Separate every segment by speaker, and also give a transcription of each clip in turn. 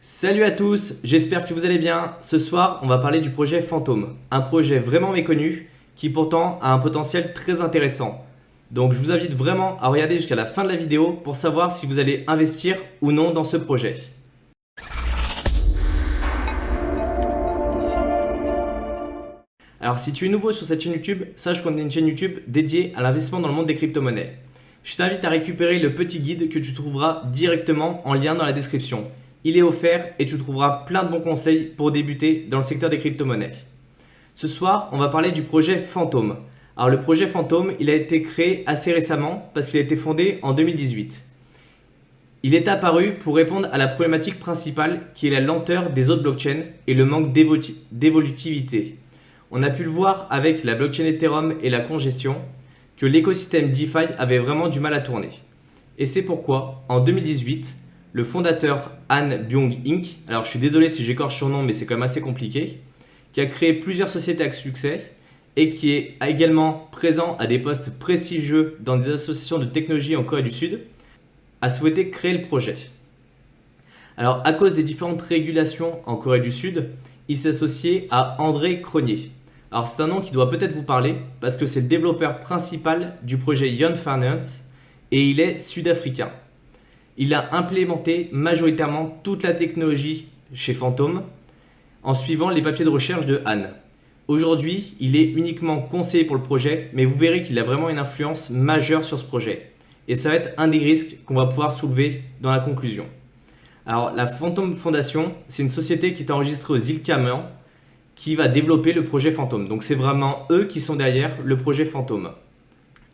Speaker 1: Salut à tous, j'espère que vous allez bien. Ce soir, on va parler du projet Fantôme, un projet vraiment méconnu qui pourtant a un potentiel très intéressant. Donc je vous invite vraiment à regarder jusqu'à la fin de la vidéo pour savoir si vous allez investir ou non dans ce projet. Alors si tu es nouveau sur cette chaîne YouTube, sache qu'on est une chaîne YouTube dédiée à l'investissement dans le monde des crypto-monnaies. Je t'invite à récupérer le petit guide que tu trouveras directement en lien dans la description. Il est offert et tu trouveras plein de bons conseils pour débuter dans le secteur des crypto-monnaies. Ce soir, on va parler du projet Fantôme. Alors le projet Fantôme, il a été créé assez récemment parce qu'il a été fondé en 2018. Il est apparu pour répondre à la problématique principale qui est la lenteur des autres blockchains et le manque d'évolutivité. On a pu le voir avec la blockchain Ethereum et la congestion que l'écosystème DeFi avait vraiment du mal à tourner. Et c'est pourquoi, en 2018, le fondateur Han Byung-Inc, alors je suis désolé si j'écorche son nom mais c'est quand même assez compliqué, qui a créé plusieurs sociétés à succès et qui est également présent à des postes prestigieux dans des associations de technologie en Corée du Sud, a souhaité créer le projet. Alors à cause des différentes régulations en Corée du Sud, il s'est associé à André Cronje. Alors c'est un nom qui doit peut-être vous parler parce que c'est le développeur principal du projet Yeon Finance et il est sud-africain. Il a implémenté majoritairement toute la technologie chez Fantôme en suivant les papiers de recherche de Han. Aujourd'hui, il est uniquement conseiller pour le projet, mais vous verrez qu'il a vraiment une influence majeure sur ce projet. Et ça va être un des risques qu'on va pouvoir soulever dans la conclusion. Alors, la Fantôme Foundation, c'est une société qui est enregistrée aux îles Caïmans qui va développer le projet Fantôme. Donc, c'est vraiment eux qui sont derrière le projet Fantôme.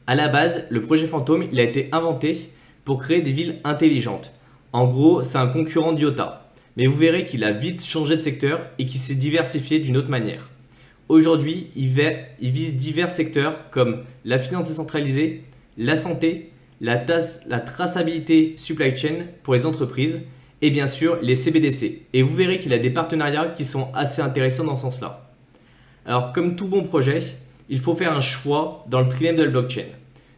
Speaker 1: À la base, le projet Fantôme, il a été inventé pour créer des villes intelligentes. En gros, c'est un concurrent d'IOTA. Mais vous verrez qu'il a vite changé de secteur et qu'il s'est diversifié d'une autre manière. Aujourd'hui, il vise divers secteurs comme la finance décentralisée, la santé, la traçabilité supply chain pour les entreprises et bien sûr les CBDC. Et vous verrez qu'il a des partenariats qui sont assez intéressants dans ce sens-là. Alors comme tout bon projet, il faut faire un choix dans le trilemme de la blockchain.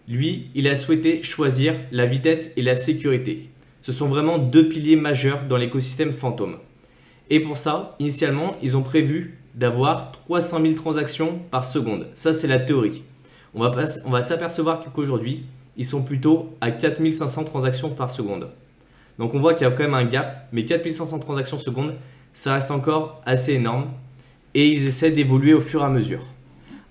Speaker 1: Lui, il a souhaité choisir la vitesse et la sécurité. Ce sont vraiment deux piliers majeurs dans l'écosystème Fantôme. Et pour ça, initialement, ils ont prévu d'avoir 300 000 transactions par seconde. Ça, c'est la théorie. On va s'apercevoir qu'aujourd'hui, ils sont plutôt à 4500 transactions par seconde. Donc on voit qu'il y a quand même un gap, mais 4500 transactions seconde, ça reste encore assez énorme. Et ils essaient d'évoluer au fur et à mesure.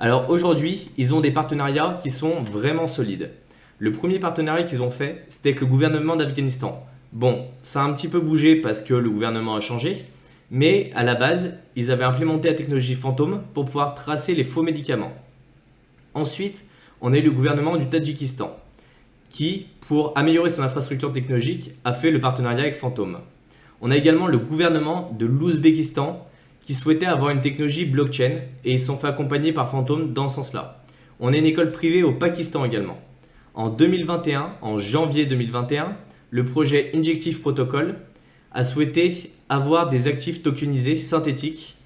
Speaker 1: Alors aujourd'hui, ils ont des partenariats qui sont vraiment solides. Le premier partenariat qu'ils ont fait, c'était avec le gouvernement d'Afghanistan. Bon, ça a un petit peu bougé parce que le gouvernement a changé, mais à la base, ils avaient implémenté la technologie Fantôme pour pouvoir tracer les faux médicaments. Ensuite, on a eu le gouvernement du Tadjikistan qui, pour améliorer son infrastructure technologique, a fait le partenariat avec Fantôme. On a également le gouvernement de l'Ouzbékistan qui souhaitaient avoir une technologie blockchain et ils sont fait accompagner par Fantôme dans ce sens-là. On a une école privée au Pakistan également. En 2021, en janvier 2021, le projet Injective Protocol a souhaité avoir des actifs tokenisés synthétiques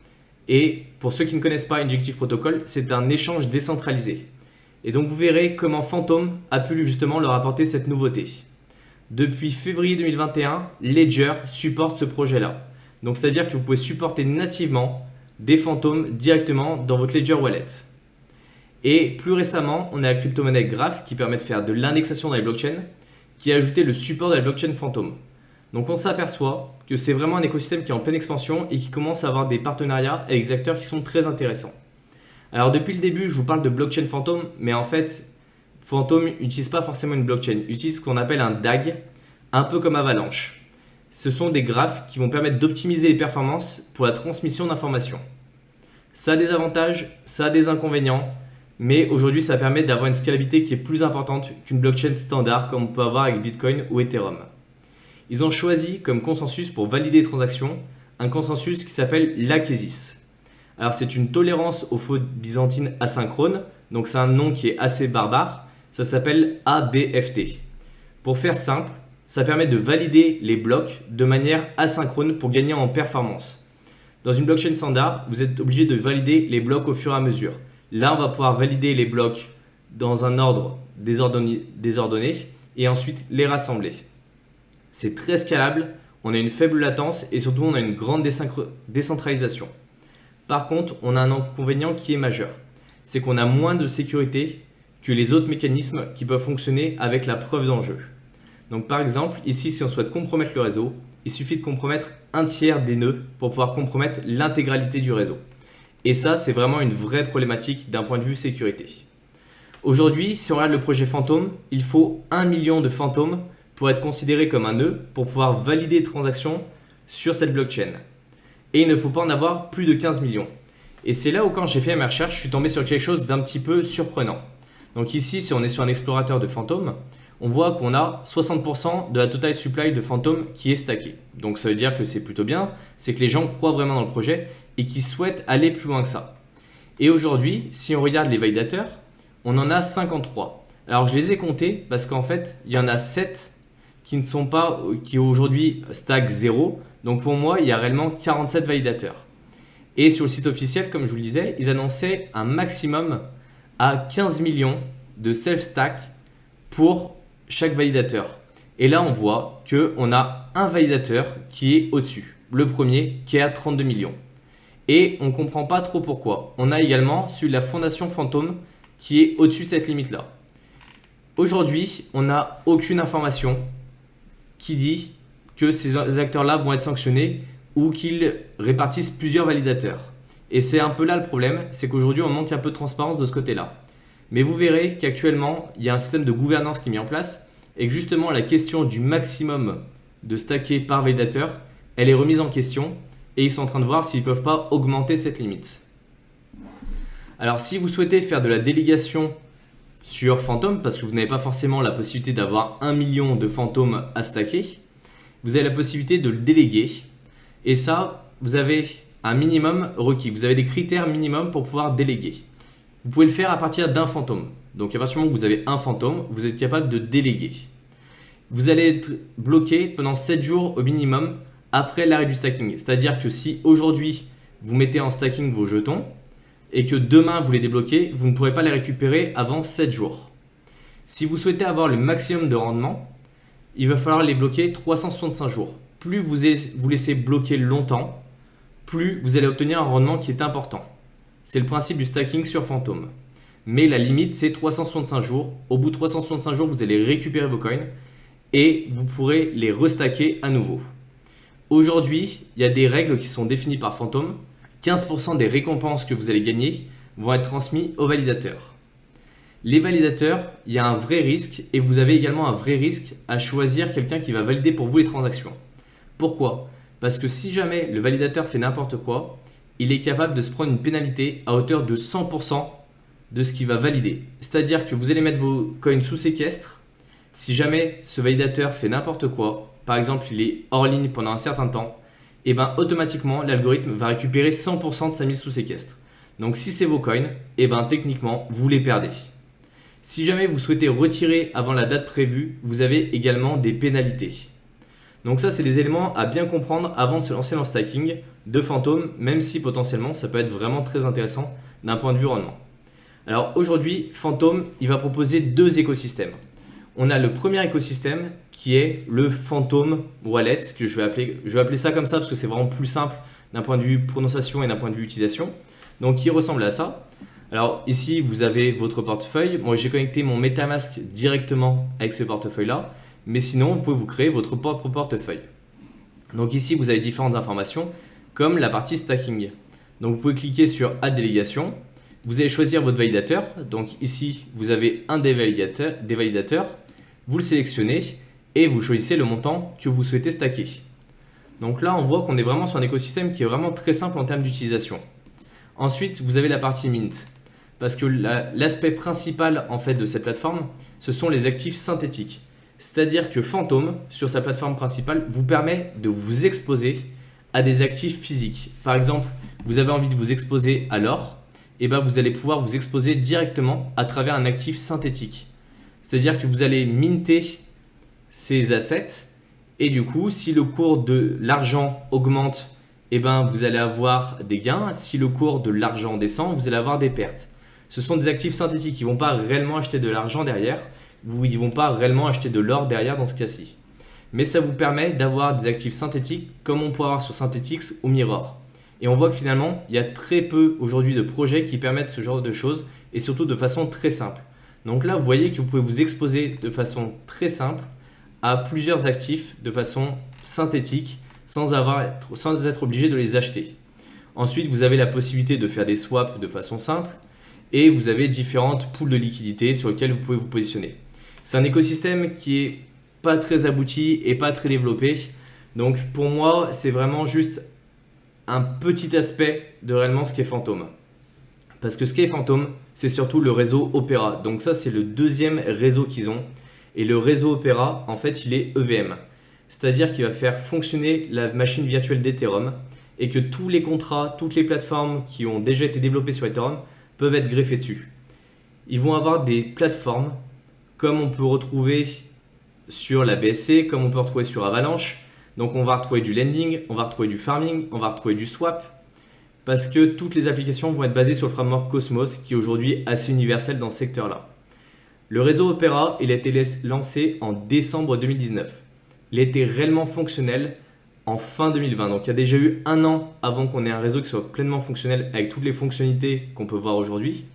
Speaker 1: et pour ceux qui ne connaissent pas Injective Protocol, c'est un échange décentralisé. Et donc vous verrez comment Fantôme a pu justement leur apporter cette nouveauté. Depuis février 2021, Ledger supporte ce projet-là. Donc c'est-à-dire que vous pouvez supporter nativement des fantômes directement dans votre Ledger Wallet. Et plus récemment, on a la crypto-monnaie Graph qui permet de faire de l'indexation dans les blockchains, qui a ajouté le support de la blockchain Fantôme. Donc on s'aperçoit que c'est vraiment un écosystème qui est en pleine expansion et qui commence à avoir des partenariats avec des acteurs qui sont très intéressants. Alors depuis le début, je vous parle de blockchain Fantôme, mais en fait, Fantôme n'utilise pas forcément une blockchain, il utilise ce qu'on appelle un DAG, un peu comme Avalanche. Ce sont des graphes qui vont permettre d'optimiser les performances pour la transmission d'informations. Ça a des avantages, ça a des inconvénients, mais aujourd'hui ça permet d'avoir une scalabilité qui est plus importante qu'une blockchain standard comme on peut avoir avec Bitcoin ou Ethereum. Ils ont choisi comme consensus pour valider les transactions un consensus qui s'appelle l'Akesis. Alors c'est une tolérance aux fautes byzantines asynchrones, donc c'est un nom qui est assez barbare, ça s'appelle ABFT. Pour faire simple, ça permet de valider les blocs de manière asynchrone pour gagner en performance. Dans une blockchain standard, vous êtes obligé de valider les blocs au fur et à mesure. Là, on va pouvoir valider les blocs dans un ordre désordonné et ensuite les rassembler. C'est très scalable, on a une faible latence et surtout on a une grande décentralisation. Par contre, on a un inconvénient qui est majeur. C'est qu'on a moins de sécurité que les autres mécanismes qui peuvent fonctionner avec la preuve d'enjeu. Donc par exemple, ici si on souhaite compromettre le réseau, il suffit de compromettre un tiers des nœuds pour pouvoir compromettre l'intégralité du réseau. Et ça, c'est vraiment une vraie problématique d'un point de vue sécurité. Aujourd'hui, si on regarde le projet Phantom, il faut 1 million de fantômes pour être considéré comme un nœud pour pouvoir valider les transactions sur cette blockchain. Et il ne faut pas en avoir plus de 15 millions. Et c'est là où quand j'ai fait mes recherches, je suis tombé sur quelque chose d'un petit peu surprenant. Donc ici, si on est sur un explorateur de Phantom, on voit qu'on a 60% de la total supply de Phantom qui est stacké. Donc ça veut dire que c'est plutôt bien, c'est que les gens croient vraiment dans le projet et qui souhaitent aller plus loin que ça. Et aujourd'hui, si on regarde les validateurs, on en a 53. Alors je les ai comptés parce qu'en fait, il y en a 7 qui aujourd'hui stack 0. Donc pour moi, il y a réellement 47 validateurs. Et sur le site officiel, comme je vous le disais, ils annonçaient un maximum à 15 millions de self-stack pour chaque validateur. Et là, on voit qu'on a un validateur qui est au-dessus. Le premier qui est à 32 millions. Et on ne comprend pas trop pourquoi. On a également celui de la fondation Phantom qui est au-dessus de cette limite-là. Aujourd'hui, on n'a aucune information qui dit que ces acteurs-là vont être sanctionnés ou qu'ils répartissent plusieurs validateurs. Et c'est un peu là le problème, c'est qu'aujourd'hui on manque un peu de transparence de ce côté-là. Mais vous verrez qu'actuellement, il y a un système de gouvernance qui est mis en place et que justement la question du maximum de stacker par validateur, elle est remise en question et ils sont en train de voir s'ils ne peuvent pas augmenter cette limite. Alors si vous souhaitez faire de la délégation sur Phantom, parce que vous n'avez pas forcément la possibilité d'avoir 1 million de fantômes à stacker, vous avez la possibilité de le déléguer. Et ça, vous avez un minimum requis. Vous avez des critères minimum pour pouvoir déléguer. Vous pouvez le faire à partir d'un fantôme. Donc à partir du moment où vous avez un fantôme, vous êtes capable de déléguer. Vous allez être bloqué pendant 7 jours au minimum après l'arrêt du stacking. C'est-à-dire que si aujourd'hui, vous mettez en stacking vos jetons, et que demain vous les débloquez, vous ne pourrez pas les récupérer avant 7 jours. Si vous souhaitez avoir le maximum de rendement, il va falloir les bloquer 365 jours. Plus vous laissez bloquer longtemps, plus vous allez obtenir un rendement qui est important. C'est le principe du stacking sur Phantom. Mais la limite, c'est 365 jours. Au bout de 365 jours, vous allez récupérer vos coins et vous pourrez les restacker à nouveau. Aujourd'hui, il y a des règles qui sont définies par Phantom. 15% des récompenses que vous allez gagner vont être transmis aux validateurs. Les validateurs, il y a un vrai risque et vous avez également un vrai risque à choisir quelqu'un qui va valider pour vous les transactions. Pourquoi ? Parce que si jamais le validateur fait n'importe quoi, il est capable de se prendre une pénalité à hauteur de 100% de ce qu'il va valider. C'est-à-dire que vous allez mettre vos coins sous séquestre. Si jamais ce validateur fait n'importe quoi, par exemple il est hors ligne pendant un certain temps, et bien automatiquement l'algorithme va récupérer 100% de sa mise sous séquestre. Donc si c'est vos coins, et bien techniquement vous les perdez. Si jamais vous souhaitez retirer avant la date prévue, vous avez également des pénalités. Donc ça c'est des éléments à bien comprendre avant de se lancer dans le stacking de Phantom, même si potentiellement ça peut être vraiment très intéressant d'un point de vue rendement. Alors aujourd'hui, Phantom, il va proposer 2 écosystèmes. On a le premier écosystème qui est le Phantom Wallet, que je vais appeler ça comme ça parce que c'est vraiment plus simple d'un point de vue prononciation et d'un point de vue utilisation. Donc qui ressemble à ça. Alors ici, vous avez votre portefeuille. Moi, j'ai connecté mon MetaMask directement avec ce portefeuille-là. Mais sinon, vous pouvez vous créer votre propre portefeuille. Donc ici, vous avez différentes informations comme la partie stacking. Donc vous pouvez cliquer sur Add délégation. Vous allez choisir votre validateur. Donc ici, vous avez un des validateurs. Vous le sélectionnez et vous choisissez le montant que vous souhaitez stacker. Donc là, on voit qu'on est vraiment sur un écosystème qui est vraiment très simple en termes d'utilisation. Ensuite, vous avez la partie mint. Parce que l'aspect principal en fait de cette plateforme, ce sont les actifs synthétiques. C'est-à-dire que Phantom, sur sa plateforme principale, vous permet de vous exposer à des actifs physiques. Par exemple, vous avez envie de vous exposer à l'or, et ben vous allez pouvoir vous exposer directement à travers un actif synthétique. C'est-à-dire que vous allez minter ces assets et du coup, si le cours de l'argent augmente, et ben vous allez avoir des gains. Si le cours de l'argent descend, vous allez avoir des pertes. Ce sont des actifs synthétiques. Ils ne vont pas réellement acheter de l'argent derrière. Ils ne vont pas réellement acheter de l'or derrière dans ce cas-ci. mais ça vous permet d'avoir des actifs synthétiques comme on peut avoir sur Synthetix ou Mirror. Et on voit que finalement, il y a très peu aujourd'hui de projets qui permettent ce genre de choses et surtout de façon très simple. Donc là, vous voyez que vous pouvez vous exposer de façon très simple à plusieurs actifs de façon synthétique sans être obligé de les acheter. Ensuite, vous avez la possibilité de faire des swaps de façon simple et vous avez différentes pools de liquidités sur lesquelles vous pouvez vous positionner. C'est un écosystème qui est pas très abouti et pas très développé. Donc pour moi, c'est vraiment juste un petit aspect de réellement ce qu'est Fantom. Parce que ce qu'est Fantom, c'est surtout le réseau Opera. Donc ça, c'est le deuxième réseau qu'ils ont. Et le réseau Opera, en fait, il est EVM. C'est-à-dire qu'il va faire fonctionner la machine virtuelle d'Ethereum et que tous les contrats, toutes les plateformes qui ont déjà été développées sur Ethereum peuvent être greffées dessus. Ils vont avoir des plateformes comme on peut retrouver sur la BSC, comme on peut retrouver sur Avalanche. Donc on va retrouver du lending, on va retrouver du farming, on va retrouver du swap, parce que toutes les applications vont être basées sur le framework Cosmos, qui est aujourd'hui assez universel dans ce secteur-là. Le réseau Opera, il a été lancé en décembre 2019. Il a été réellement fonctionnel en fin 2020. Donc il y a déjà eu un an avant qu'on ait un réseau qui soit pleinement fonctionnel avec toutes les fonctionnalités qu'on peut voir aujourd'hui.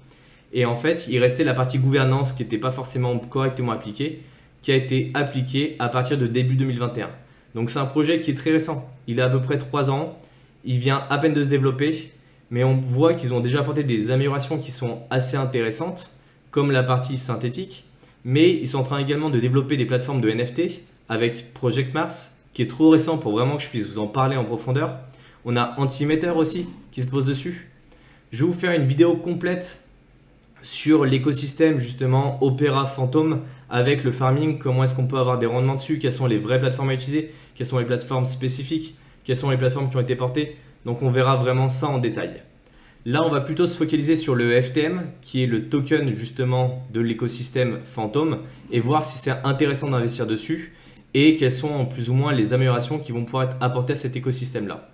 Speaker 1: Et en fait, il restait la partie gouvernance qui n'était pas forcément correctement appliquée, qui a été appliquée à partir de début 2021. Donc c'est un projet qui est très récent. Il a à peu près 3 ans. Il vient à peine de se développer, mais on voit qu'ils ont déjà apporté des améliorations qui sont assez intéressantes, comme la partie synthétique, mais ils sont en train également de développer des plateformes de NFT avec Project Mars, qui est trop récent pour vraiment que je puisse vous en parler en profondeur. On a Antimatter aussi qui se pose dessus. Je vais vous faire une vidéo complète sur l'écosystème justement Opera Fantom avec le farming, comment est-ce qu'on peut avoir des rendements dessus, quelles sont les vraies plateformes à utiliser, quelles sont les plateformes spécifiques, quelles sont les plateformes qui ont été portées. Donc on verra vraiment ça en détail. Là, on va plutôt se focaliser sur le FTM, qui est le token justement de l'écosystème Fantom, et voir si c'est intéressant d'investir dessus et quelles sont plus ou moins les améliorations qui vont pouvoir être apportées à cet écosystème-là.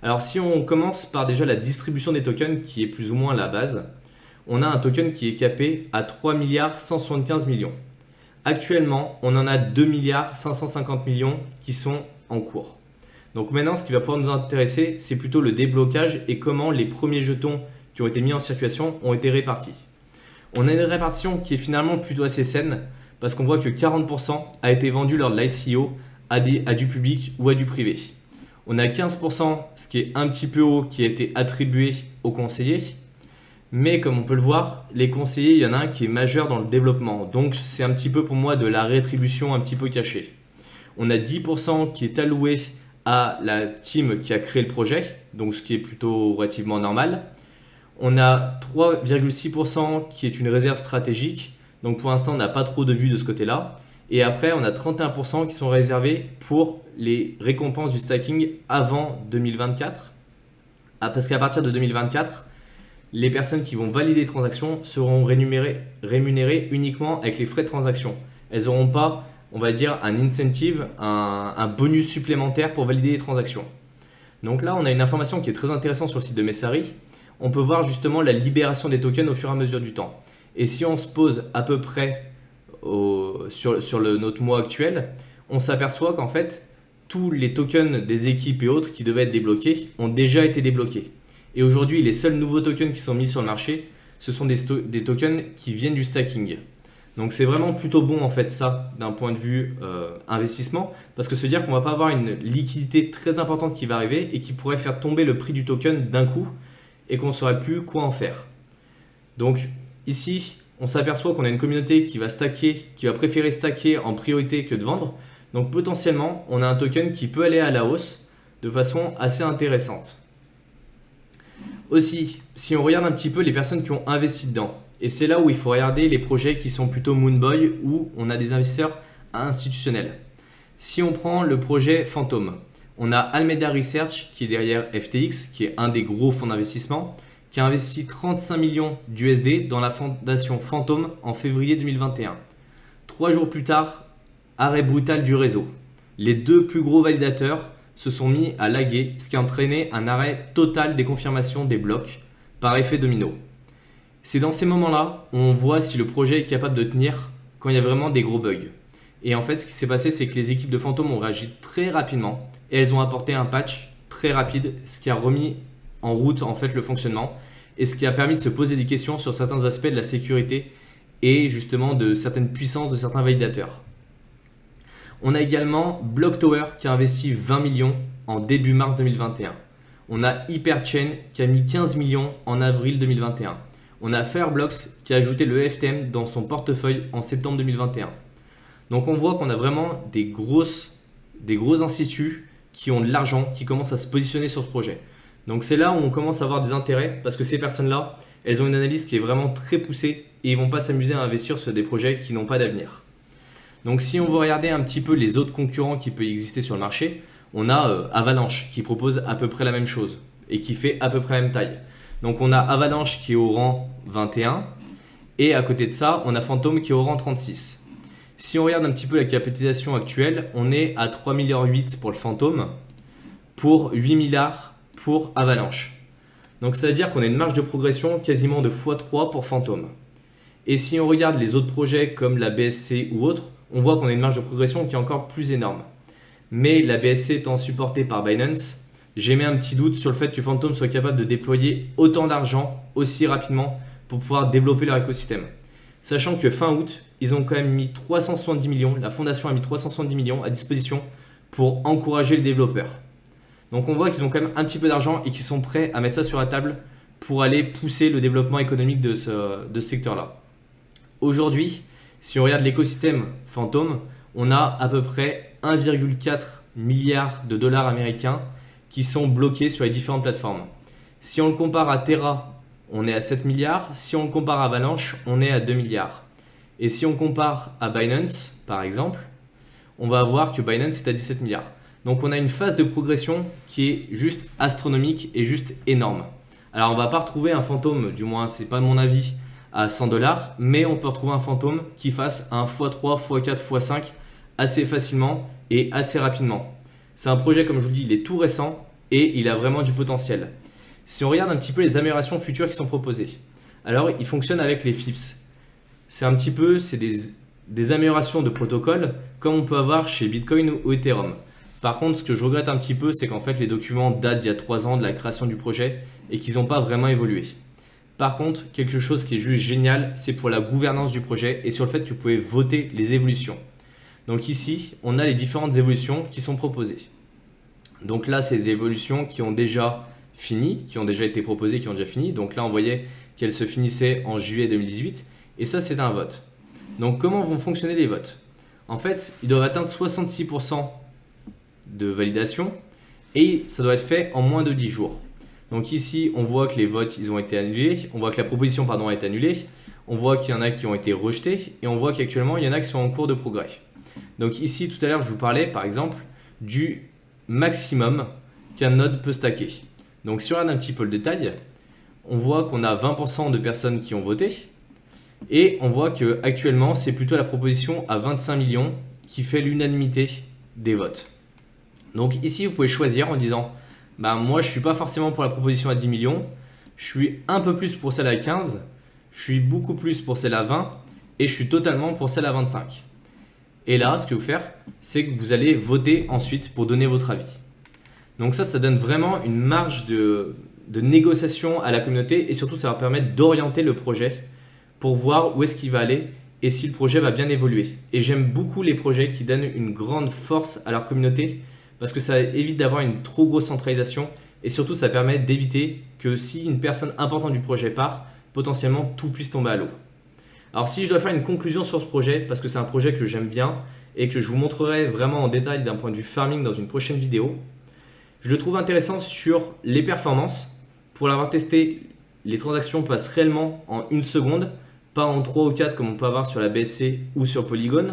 Speaker 1: Alors si on commence par déjà la distribution des tokens, qui est plus ou moins la base, on a un token qui est capé à 3 175 millions. Actuellement, on en a 2 550 millions qui sont en cours. Donc maintenant, ce qui va pouvoir nous intéresser, c'est plutôt le déblocage et comment les premiers jetons qui ont été mis en circulation ont été répartis. On a une répartition qui est finalement plutôt assez saine parce qu'on voit que 40% a été vendu lors de l'ICO à du public ou à du privé. On a 15%, ce qui est un petit peu haut, qui a été attribué aux conseillers. Mais comme on peut le voir, les conseillers, il y en a un qui est majeur dans le développement. Donc c'est un petit peu pour moi de la rétribution un petit peu cachée. On a 10% qui est alloué à la team qui a créé le projet, donc ce qui est plutôt relativement normal. On a 3,6% qui est une réserve stratégique, donc pour l'instant on n'a pas trop de vues de ce côté-là. Et après on a 31% qui sont réservés pour les récompenses du stacking avant 2024. Parce qu'à partir de 2024, les personnes qui vont valider les transactions seront rémunérées uniquement avec les frais de transaction. Elles n'auront pas, on va dire, un incentive, un bonus supplémentaire pour valider les transactions. Donc là, on a une information qui est très intéressante sur le site de Messari. On peut voir justement la libération des tokens au fur et à mesure du temps. Et si on se pose à peu près sur notre mois actuel, on s'aperçoit qu'en fait, tous les tokens des équipes et autres qui devaient être débloqués ont déjà été débloqués. Et aujourd'hui, les seuls nouveaux tokens qui sont mis sur le marché, ce sont des tokens qui viennent du stacking. Donc c'est vraiment plutôt bon en fait ça d'un point de vue investissement, parce que se dire qu'on va pas avoir une liquidité très importante qui va arriver et qui pourrait faire tomber le prix du token d'un coup et qu'on ne saurait plus quoi en faire. Donc ici, on s'aperçoit qu'on a une communauté qui va préférer stacker en priorité que de vendre. Donc potentiellement, on a un token qui peut aller à la hausse de façon assez intéressante. Aussi, si on regarde un petit peu les personnes qui ont investi dedans, et c'est là où il faut regarder les projets qui sont plutôt Moonboy, où on a des investisseurs institutionnels. Si on prend le projet Fantom, on a Alameda Research qui est derrière FTX, qui est un des gros fonds d'investissement, qui a investi 35 millions d'USD dans la fondation Fantom en février 2021. 3 jours plus tard, arrêt brutal du réseau. Les deux plus gros validateurs se sont mis à laguer, ce qui a entraîné un arrêt total des confirmations des blocs par effet domino. C'est dans ces moments-là où on voit si le projet est capable de tenir quand il y a vraiment des gros bugs. Et en fait, ce qui s'est passé, c'est que les équipes de Phantom ont réagi très rapidement et elles ont apporté un patch très rapide, ce qui a remis en route en fait le fonctionnement et ce qui a permis de se poser des questions sur certains aspects de la sécurité et justement de certaines puissances de certains validateurs. On a également Blocktower qui a investi 20 millions en début mars 2021. On a Hyperchain qui a mis 15 millions en avril 2021. On a Fireblocks qui a ajouté le FTM dans son portefeuille en septembre 2021. Donc on voit qu'on a vraiment des gros instituts qui ont de l'argent, qui commencent à se positionner sur ce projet. Donc c'est là où on commence à avoir des intérêts parce que ces personnes-là, elles ont une analyse qui est vraiment très poussée et ils ne vont pas s'amuser à investir sur des projets qui n'ont pas d'avenir. Donc si on veut regarder un petit peu les autres concurrents qui peuvent exister sur le marché, on a Avalanche qui propose à peu près la même chose et qui fait à peu près la même taille. Donc on a Avalanche qui est au rang 21 et à côté de ça, on a Phantom qui est au rang 36. Si on regarde un petit peu la capitalisation actuelle, on est à 3,8 milliards pour le Phantom pour 8 milliards pour Avalanche. Donc ça veut dire qu'on a une marge de progression quasiment de x3 pour Phantom. Et si on regarde les autres projets comme la BSC ou autres, on voit qu'on a une marge de progression qui est encore plus énorme. Mais la BSC étant supportée par Binance, j'ai mis un petit doute sur le fait que Phantom soit capable de déployer autant d'argent aussi rapidement pour pouvoir développer leur écosystème. Sachant que fin août, ils ont quand même mis 370 millions, la fondation a mis 370 millions à disposition pour encourager les développeurs. Donc on voit qu'ils ont quand même un petit peu d'argent et qu'ils sont prêts à mettre ça sur la table pour aller pousser le développement économique de ce secteur-là. Aujourd'hui, si on regarde l'écosystème Phantom, on a à peu près 1,4 milliard de dollars américains qui sont bloqués sur les différentes plateformes. Si on le compare à Terra, on est à 7 milliards. Si on le compare à Avalanche, on est à 2 milliards. Et si on compare à Binance, par exemple, on va voir que Binance est à 17 milliards. Donc on a une phase de progression qui est juste astronomique et juste énorme. Alors on ne va pas retrouver un Phantom, du moins c'est pas mon avis, à 100 $, mais on peut retrouver un Phantom qui fasse un x3, x4, x5 assez facilement et assez rapidement. C'est un projet, comme je vous le dis, il est tout récent et il a vraiment du potentiel. Si on regarde un petit peu les améliorations futures qui sont proposées, alors il fonctionne avec les FIPS. C'est un petit peu des améliorations de protocole comme on peut avoir chez Bitcoin ou Ethereum. Par contre, ce que je regrette un petit peu, c'est qu'en fait les documents datent d'il y a 3 ans de la création du projet et qu'ils n'ont pas vraiment évolué. Par contre, quelque chose qui est juste génial, c'est pour la gouvernance du projet et sur le fait que vous pouvez voter les évolutions. Donc ici, on a les différentes évolutions qui sont proposées. Donc là, c'est des évolutions qui ont déjà fini, qui ont déjà été proposées, qui ont déjà fini. Donc là, on voyait qu'elles se finissaient en juillet 2018 et ça, c'est un vote. Donc comment vont fonctionner les votes? En fait, ils doivent atteindre 66% de validation et ça doit être fait en moins de 10 jours. Donc ici, on voit que les votes ils ont été annulés, on voit que la proposition a été annulée, on voit qu'il y en a qui ont été rejetés et on voit qu'actuellement, il y en a qui sont en cours de progrès. Donc ici, tout à l'heure, je vous parlais par exemple du maximum qu'un node peut stacker. Donc si on regarde un petit peu le détail, on voit qu'on a 20% de personnes qui ont voté et on voit qu'actuellement, c'est plutôt la proposition à 25 millions qui fait l'unanimité des votes. Donc ici, vous pouvez choisir en disant moi, je ne suis pas forcément pour la proposition à 10 millions, je suis un peu plus pour celle à 15, je suis beaucoup plus pour celle à 20 et je suis totalement pour celle à 25. Et là, ce que vous faire, c'est que vous allez voter ensuite pour donner votre avis. Donc ça donne vraiment une marge de négociation à la communauté et surtout, ça va permettre d'orienter le projet pour voir où est-ce qu'il va aller et si le projet va bien évoluer. Et j'aime beaucoup les projets qui donnent une grande force à leur communauté parce que ça évite d'avoir une trop grosse centralisation et surtout ça permet d'éviter que si une personne importante du projet part, potentiellement tout puisse tomber à l'eau. Alors si je dois faire une conclusion sur ce projet, parce que c'est un projet que j'aime bien et que je vous montrerai vraiment en détail d'un point de vue farming dans une prochaine vidéo, je le trouve intéressant sur les performances. Pour l'avoir testé, les transactions passent réellement en 1 seconde, pas en 3 ou 4 comme on peut avoir sur la BSC ou sur Polygon.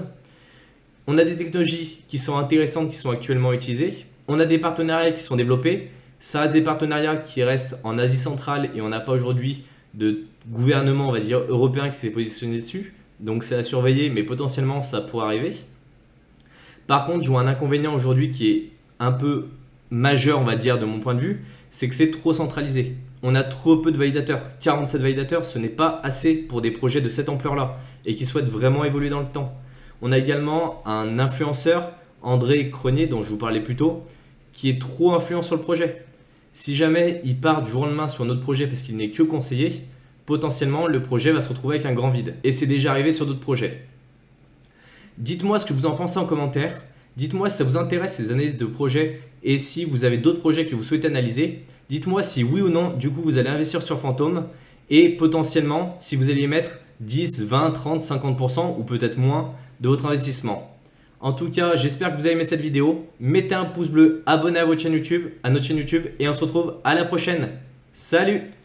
Speaker 1: On a des technologies qui sont intéressantes qui sont actuellement utilisées. On a des partenariats qui sont développés. Ça reste des partenariats qui restent en Asie centrale et on n'a pas aujourd'hui de gouvernement, on va dire, européen qui s'est positionné dessus. Donc c'est à surveiller, mais potentiellement ça pourrait arriver. Par contre, je vois un inconvénient aujourd'hui qui est un peu majeur, on va dire, de mon point de vue, c'est que c'est trop centralisé. On a trop peu de validateurs. 47 validateurs, ce n'est pas assez pour des projets de cette ampleur-là et qui souhaitent vraiment évoluer dans le temps. On a également un influenceur, André Cronier, dont je vous parlais plus tôt, qui est trop influent sur le projet. Si jamais il part du jour au lendemain sur un autre projet parce qu'il n'est que conseiller, potentiellement le projet va se retrouver avec un grand vide. Et c'est déjà arrivé sur d'autres projets. Dites-moi ce que vous en pensez en commentaire. Dites-moi si ça vous intéresse ces analyses de projets et si vous avez d'autres projets que vous souhaitez analyser. Dites-moi si oui ou non, du coup, vous allez investir sur Fantôme et potentiellement si vous allez y mettre 10, 20, 30, 50% ou peut-être moins de votre investissement. En tout cas, j'espère que vous avez aimé cette vidéo. Mettez un pouce bleu, abonnez à notre chaîne YouTube et on se retrouve à la prochaine. Salut!